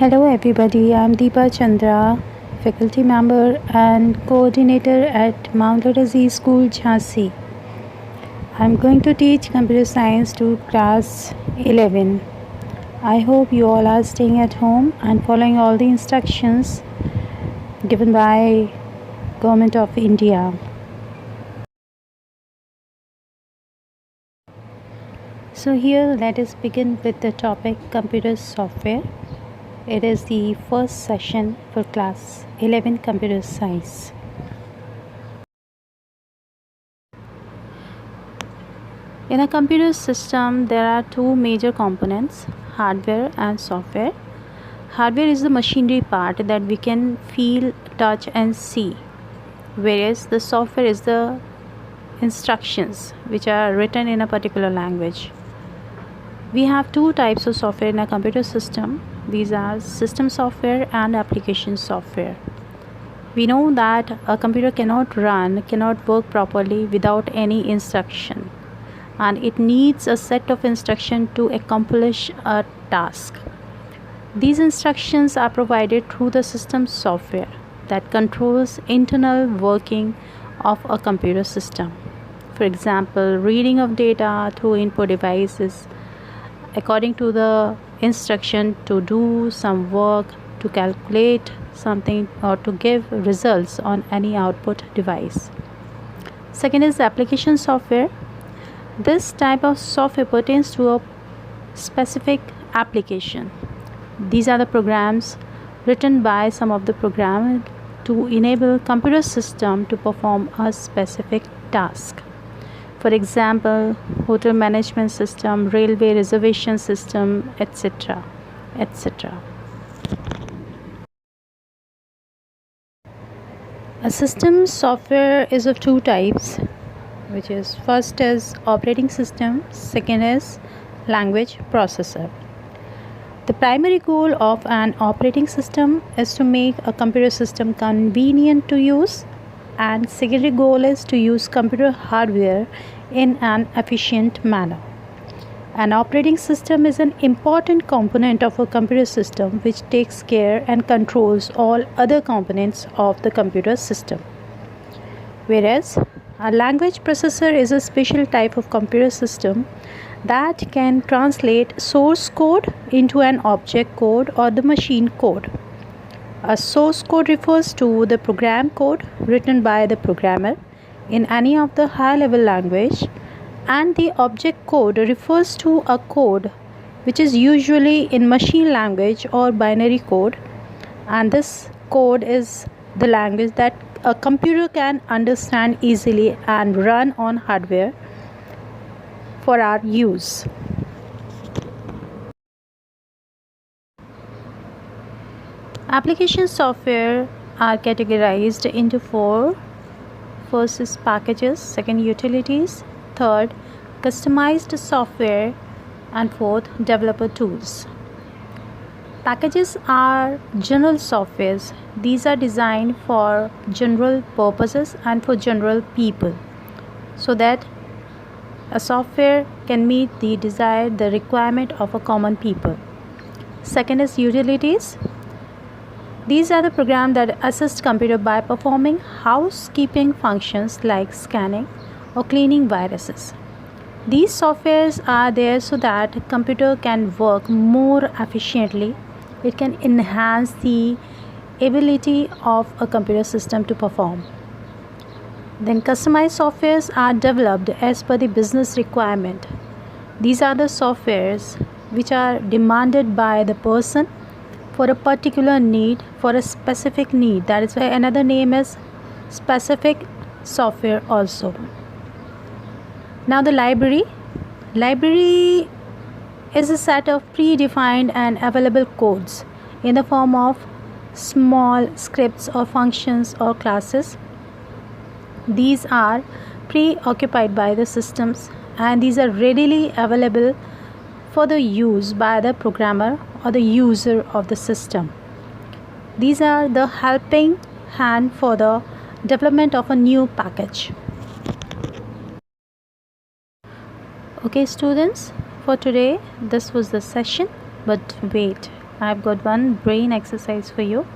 Hello everybody, I'm Deepa Chandra, faculty member and coordinator at Mount Literacy School, Jhansi. I'm going to teach computer science to class 11. I hope you all are staying at home and following all the instructions given by Government of India. So here let us begin with the topic computer software. It is the first session for class 11 computer science. In a computer system, there are two major components, hardware and software. Hardware is the machinery part that we can feel, touch and see, whereas the software is the instructions which are written in a particular language. We have two types of software in a computer system. These are system software and application software. We know that a computer cannot work properly without any instruction, and it needs a set of instructions to accomplish a task. These instructions are provided through the system software that controls internal working of a computer system. For example, reading of data through input devices according to the instruction to do some work, to calculate something, or to give results on any output device. Second is application software. This type of software pertains to a specific application. These are the programs written by some of the programmers to enable computer system to perform a specific task. For example, hotel management system, railway reservation system, etc. etc. A system software is of two types, which is first is operating system, second is language processor. The primary goal of an operating system is to make a computer system convenient to use, and secondary goal is to use computer hardware in an efficient manner. An operating system is an important component of a computer system which takes care and controls all other components of the computer system. Whereas a language processor is a special type of computer system that can translate source code into an object code or the machine code. A source code refers to the program code written by the programmer in any of the high-level language, and the object code refers to a code which is usually in machine language or binary code, and this code is the language that a computer can understand easily and run on hardware for our use. Application software are categorized into four. First is packages, second utilities, third customized software, and fourth developer tools. Packages are general softwares. These are designed for general purposes and for general people, so that a software can meet the requirement of a common people. Second is utilities. These are the programs that assist computer by performing housekeeping functions like scanning or cleaning viruses. These softwares are there so that computer can work more efficiently. It can enhance the ability of a computer system to perform. Then customized softwares are developed as per the business requirement. These are the softwares which are demanded by the person for a particular need, for a specific need. That is why another name is specific software also. Now the library. Library is a set of predefined and available codes in the form of small scripts or functions or classes. These are preoccupied by the systems, and these are readily available for the use by the programmer or the user of the system. These are the helping hand for the development of a new package. Okay students, for today this was the session, but wait, I've got one brain exercise for you.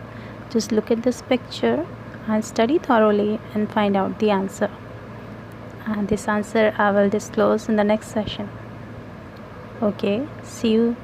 Just look at this picture and study thoroughly and find out the answer. And this answer I will disclose in the next session. Okay, see you